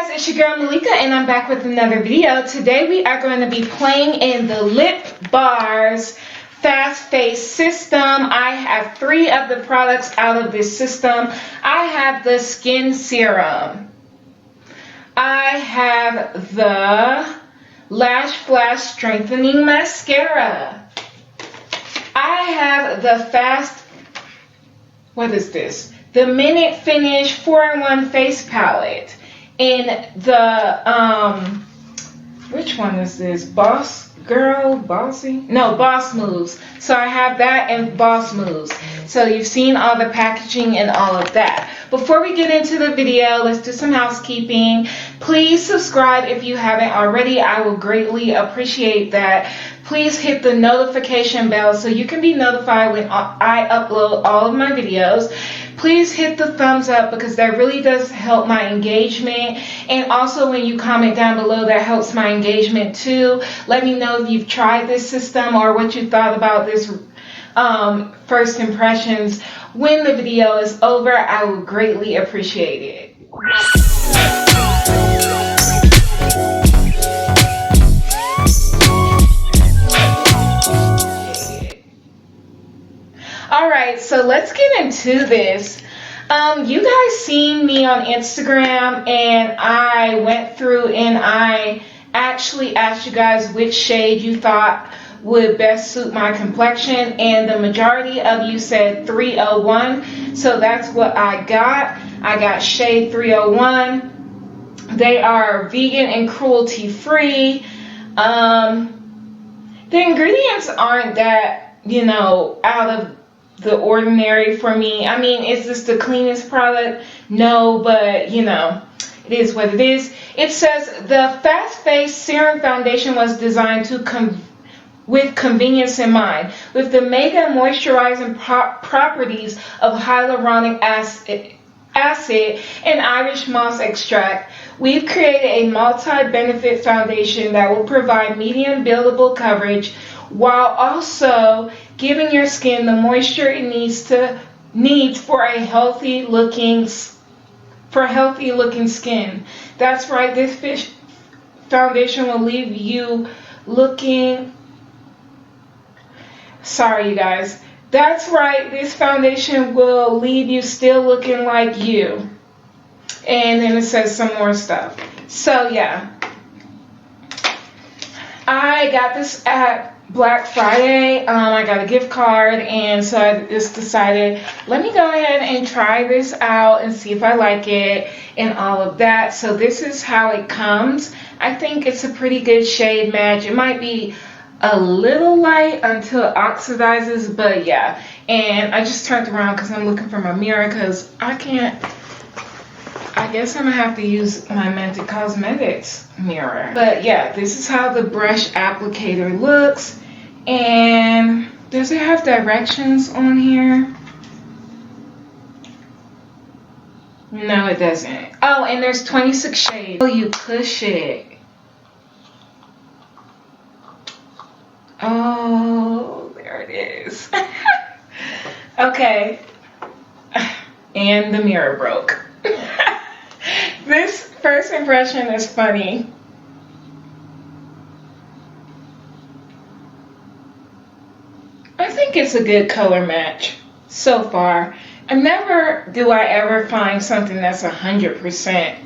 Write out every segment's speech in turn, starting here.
guys, it's your girl Malika and I'm back with another video. Today we are going to be playing in the Lip Bars Fast Face system. I have 3 of the products out of this system. I have the Skin Serum. I have the Lash Flash Strengthening Mascara. I have the The Minute Finish 4-in-1 Face Palette. In the, which one is this? Boss Moves. So I have that and Boss Moves. So you've seen all the packaging and all of that. Before we get into the video, let's do some housekeeping. Please subscribe if you haven't already. I will greatly appreciate that. Please hit the notification bell so you can be notified when I upload all of my videos. Please hit the thumbs up because that really does help my engagement. And also when you comment down below, that helps my engagement too. Let me know if you've tried this system or what you thought about this first impressions. When the video is over, I will greatly appreciate it. Alright, so let's get into this. You guys seen me on Instagram and I went through and I actually asked you guys which shade you thought would best suit my complexion, and the majority of you said 301, so that's what I got. I got shade 301. They are vegan and cruelty free. The ingredients aren't that, out of the ordinary for me. I mean, is this the cleanest product? No, but it is what it is. It says the Fast Face Serum Foundation was designed with convenience in mind. With the mega moisturizing properties of hyaluronic acid and Irish moss extract, we've created a multi-benefit foundation that will provide medium buildable coverage while also giving your skin the moisture it needs for a healthy looking skin. That's right, this foundation will leave you looking. Sorry, you guys. That's right, this foundation will leave you still looking like you. And then it says some more stuff. So yeah, I got this at Black Friday. I got a gift card, and so I just decided, let me go ahead and try this out and see if I like it and all of that. So this is how it comes. I think it's a pretty good shade match. It might be a little light until it oxidizes, but yeah. And I just turned around because I'm looking for my mirror because I guess I'm gonna have to use my Mented Cosmetics mirror. But yeah, this is how the brush applicator looks. And does it have directions on here? No, it doesn't. Oh, and there's 26 shades. Oh, you push it. Oh, there it is. Okay. And the mirror broke. This first impression is funny. I think it's a good color match so far. And never do I ever find something that's 100%,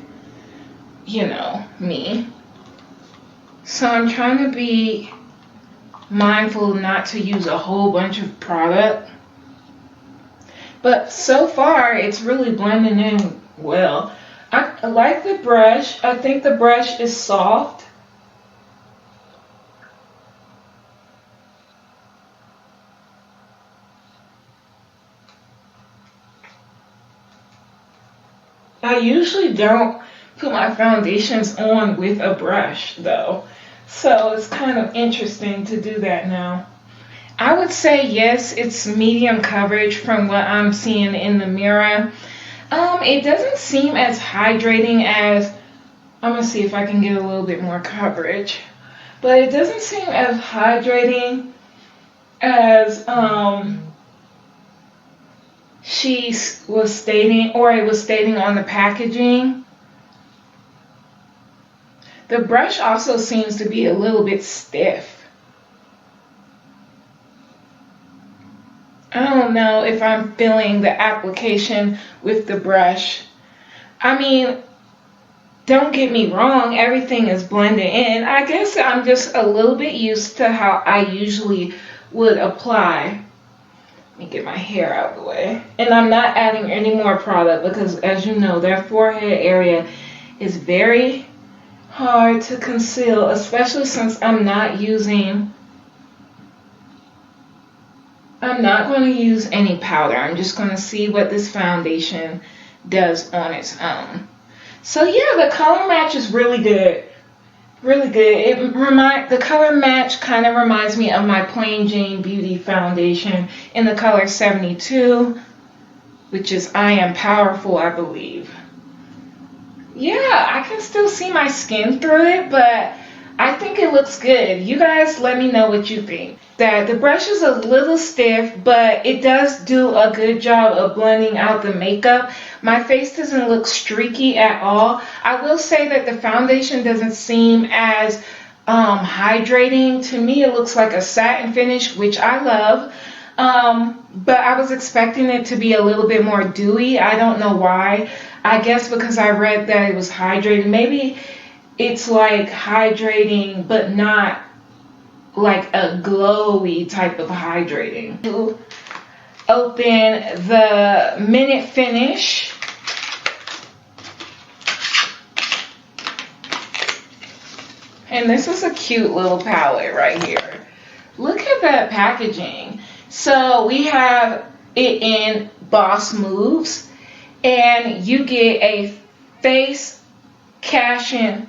me. So I'm trying to be mindful not to use a whole bunch of product. But so far, it's really blending in well. I like the brush. I think the brush is soft. I usually don't put my foundations on with a brush though. So it's kind of interesting to do that now. I would say yes, it's medium coverage from what I'm seeing in the mirror. It doesn't seem as hydrating as, I'm going to see if I can get a little bit more coverage. But it doesn't seem as hydrating as she was stating, or it was stating on the packaging. The brush also seems to be a little bit stiff. I don't know if I'm feeling the application with the brush. I mean, don't get me wrong, everything is blended in. I guess I'm just a little bit used to how I usually would apply. Let me get my hair out of the way. And I'm not adding any more product because, as you know, their forehead area is very hard to conceal, especially since I'm not going to use any powder. I'm just going to see what this foundation does on its own. So yeah, the color match is really good. Really good. The color match kind of reminds me of my Plain Jane Beauty foundation in the color 72, which is I Am Powerful, I believe. Yeah, I can still see my skin through it, but I think it looks good. You guys let me know what you think. That the brush is a little stiff, but it does do a good job of blending out the makeup. My face doesn't look streaky at all. I will say that the foundation doesn't seem as hydrating. To me, it looks like a satin finish, which I love. But I was expecting it to be a little bit more dewy. I don't know why. I guess because I read that it was hydrating. Maybe it's like hydrating, but not like a glowy type of hydrating. To open the Minute Finish. And this is a cute little palette right here. Look at that packaging. So we have it in Boss Moves, and you get a face cash-in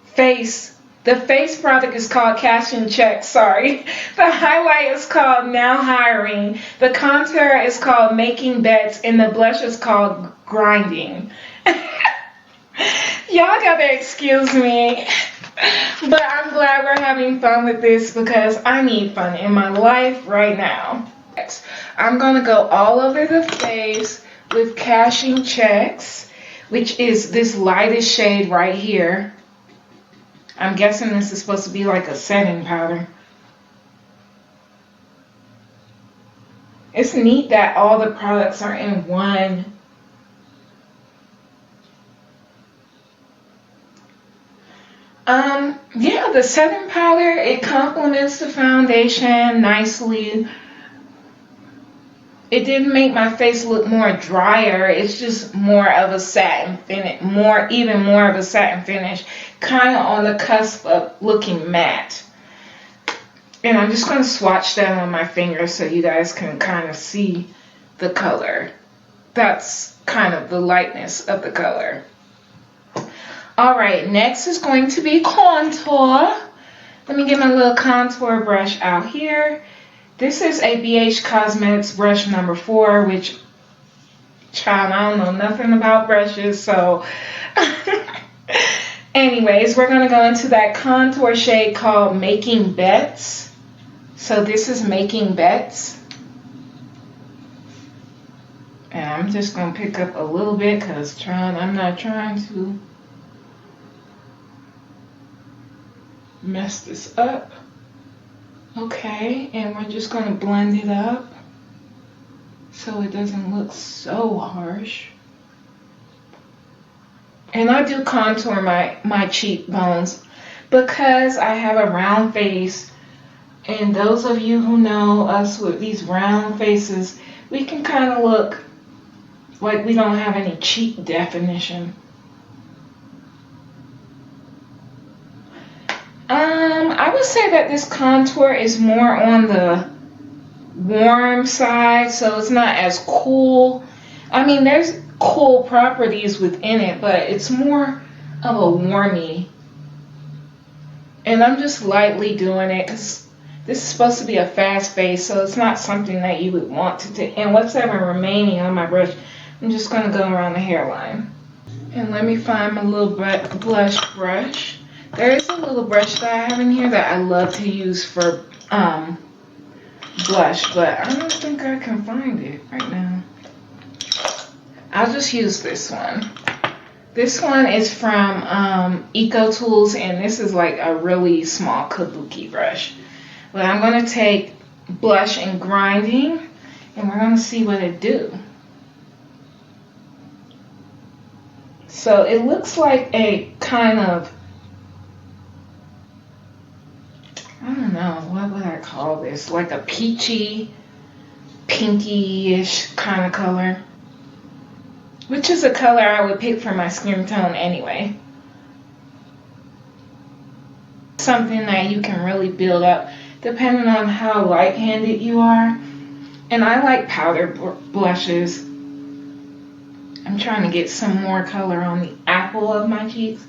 face. The face product is called Cash and Check, sorry. The highlight is called Now Hiring. The contour is called Making Bets, and the blush is called Grinding. Y'all gotta excuse me. But I'm glad we're having fun with this because I need fun in my life right now. I'm gonna go all over the face with Cashing Checks, which is this lightest shade right here. I'm guessing this is supposed to be like a setting powder. It's neat that all the products are in one. Yeah, the setting powder, it complements the foundation nicely. It didn't make my face look more drier. It's just more of a satin finish, even more of a satin finish, kind of on the cusp of looking matte. And I'm just going to swatch that on my finger so you guys can kind of see the color. That's kind of the lightness of the color. All right, next is going to be contour. Let me get my little contour brush out here. This is a BH Cosmetics brush number 4, which, child, I don't know nothing about brushes, so. Anyways, we're going to go into that contour shade called Making Bets. So this is Making Bets. And I'm just going to pick up a little bit because I'm not trying to mess this up. Okay, and we're just going to blend it up so it doesn't look so harsh. And I do contour my cheekbones because I have a round face. And those of you who know us with these round faces, we can kind of look like we don't have any cheek definition. I would say that this contour is more on the warm side, so it's not as cool. I mean, there's cool properties within it, but it's more of a warmy. And I'm just lightly doing it because this is supposed to be a fast face, so it's not something that you would want to take. And what's ever remaining on my brush, I'm just going to go around the hairline. And let me find my little blush brush. There is a little brush that I have in here that I love to use for blush, but I don't think I can find it right now. I'll just use this one. This one is from Eco Tools, and this is like a really small kabuki brush. But I'm going to take blush and grinding, and we're going to see what it do. So it looks like a kind of, I don't know, what would I call this? Like a peachy, pinky-ish kind of color. Which is a color I would pick for my skin tone anyway. Something that you can really build up depending on how light-handed you are. And I like powder blushes. I'm trying to get some more color on the apple of my cheeks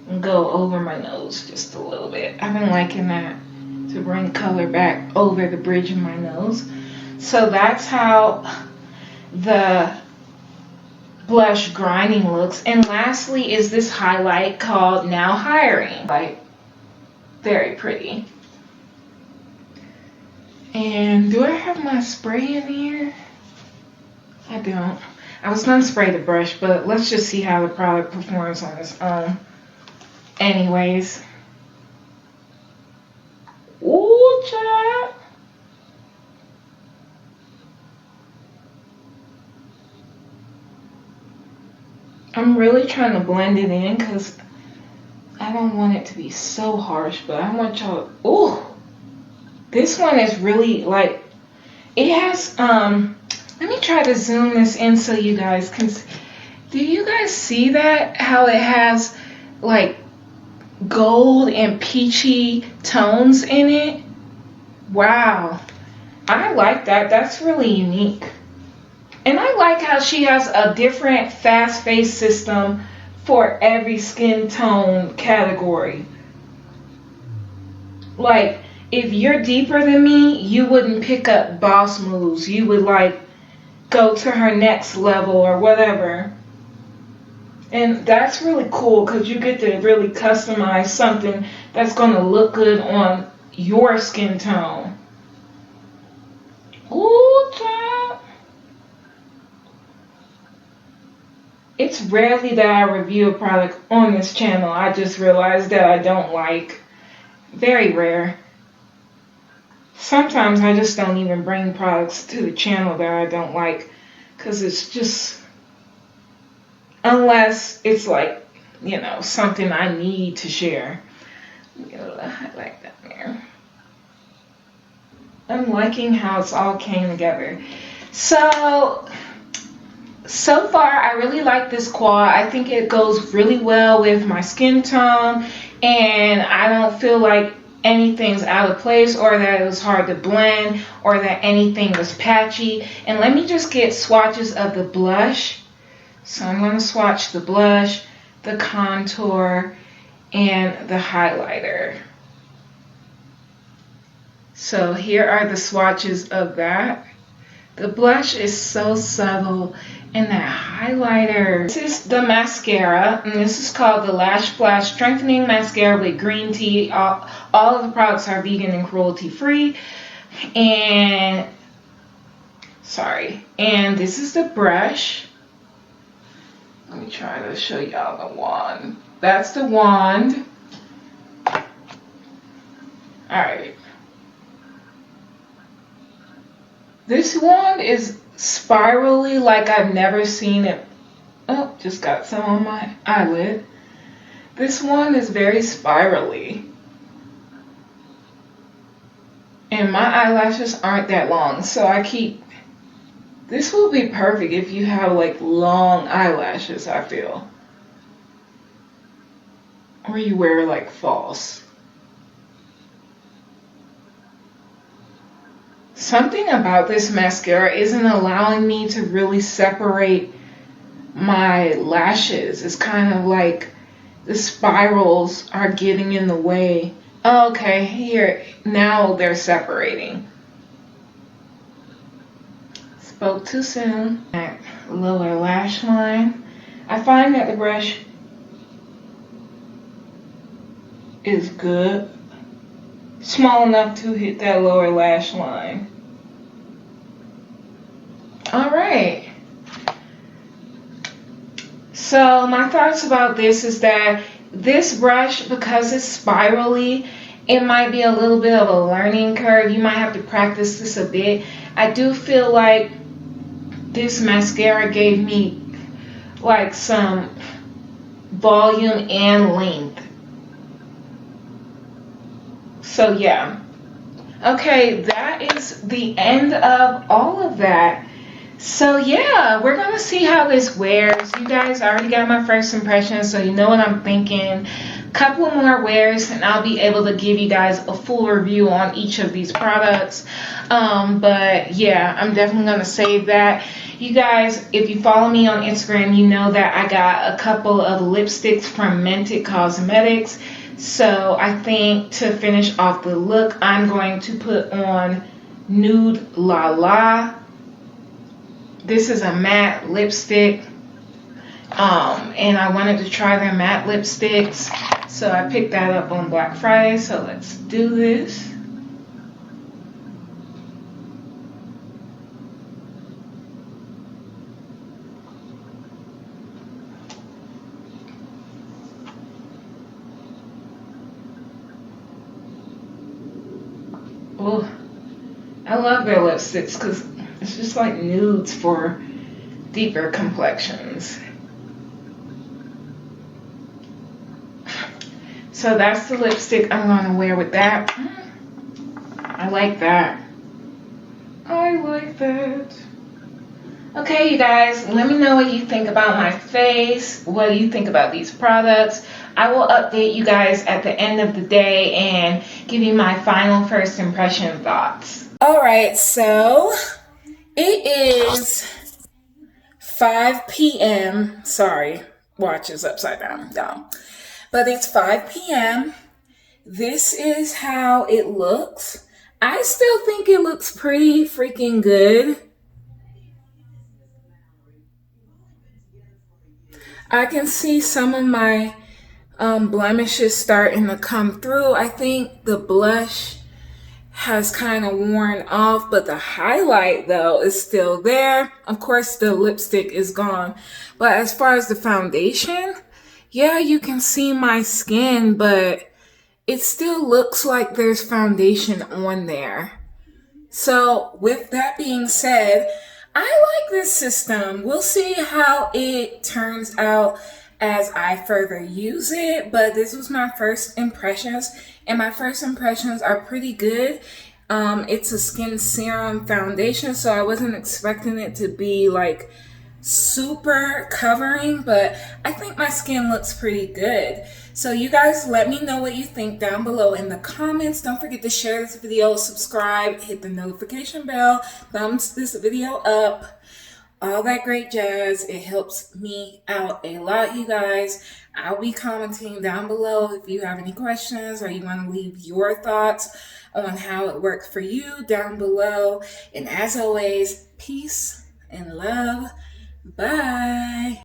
and go over my nose just a little bit. I've been liking that to bring color back over the bridge of my nose. So that's how the blush grinding looks. And lastly is this highlight called Now Hiring. Like, very pretty. And do I have my spray in here? I don't. I was going to spray the brush, but let's just see how the product performs on its own. Anyways. Ooh, child. I'm really trying to blend it in because I don't want it to be so harsh, but I want y'all. Ooh, this one is really like, it has, let me try to zoom this in so you guys can see. Do you guys see that? How it has like gold and peachy tones in it? Wow. I like that. That's really unique. And I like how she has a different fast face system for every skin tone category. Like, if you're deeper than me, you wouldn't pick up boss moves. You would like go to her next level or whatever. And that's really cool because you get to really customize something that's going to look good on your skin tone. Ooh, child. It's rarely that I review a product on this channel. I just realized that I don't like. Very rare. Sometimes I just don't even bring products to the channel that I don't like because it's just, unless it's like, you know, something I need to share. I like that there. I'm liking how it's all came together. So far I really like this quad. I think it goes really well with my skin tone, and I don't feel like anything's out of place or that it was hard to blend or that anything was patchy. And let me just get swatches of the blush. So I'm going to swatch the blush, the contour, and the highlighter. So here are the swatches of that. The blush is so subtle, and that highlighter. This is the mascara, and this is called the Lash Flash Strengthening Mascara with green tea. All of the products are vegan and cruelty free. And this is the brush. Let me try to show y'all the wand. That's the wand. Alright. This wand is spirally like I've never seen it. Oh, just got some on my eyelid. This wand is very spirally. And my eyelashes aren't that long, so I keep... This will be perfect if you have like long eyelashes, I feel. Or you wear like false. Something about this mascara isn't allowing me to really separate my lashes. It's kind of like the spirals are getting in the way. Oh, okay, here, now they're separating. Spoke too soon. Lower lash line. I find that the brush is good. Small enough to hit that lower lash line. Alright. So my thoughts about this is that this brush, because it's spirally, it might be a little bit of a learning curve. You might have to practice this a bit. I do feel like this mascara gave me like some volume and length. So yeah. Okay, that is the end of all of that. So yeah, we're gonna see how this wears. You guys already got my first impression, so you know what I'm thinking. Couple more wears and I'll be able to give you guys a full review on each of these products. But yeah, I'm definitely gonna save that. You guys, if you follow me on Instagram, you know that I got a couple of lipsticks from Mented Cosmetics. So I think to finish off the look, I'm going to put on Nude La La. This is a matte lipstick. And I wanted to try their matte lipsticks. So I picked that up on Black Friday. So let's do this. Oh, I love their lipsticks because it's just like nudes for deeper complexions. So that's the lipstick I'm going to wear with that. I like that. I like that. Okay, you guys, let me know what you think about my face. What do you think about these products? I will update you guys at the end of the day and give you my final first impression thoughts. Alright, so it is 5 p.m. Sorry, watch is upside down, y'all. But it's 5 p.m. This is how it looks. I still think it looks pretty freaking good. I can see some of my blemishes starting to come through. I think the blush has kind of worn off, but the highlight though is still there. Of course, the lipstick is gone. But as far as the foundation, yeah, you can see my skin, but it still looks like there's foundation on there. So with that being said, I like this system. We'll see how it turns out as I further use it, but this was my first impressions, and my first impressions are pretty good. It's a skin serum foundation, so I wasn't expecting it to be like super covering, but I think my skin looks pretty good. So you guys let me know what you think down below in the comments. Don't forget to share this video, subscribe, hit the notification bell, thumbs this video up, all that great jazz. It helps me out a lot, you guys. I'll be commenting down below if you have any questions or you want to leave your thoughts on how it worked for you down below. And as always, peace and love. Bye.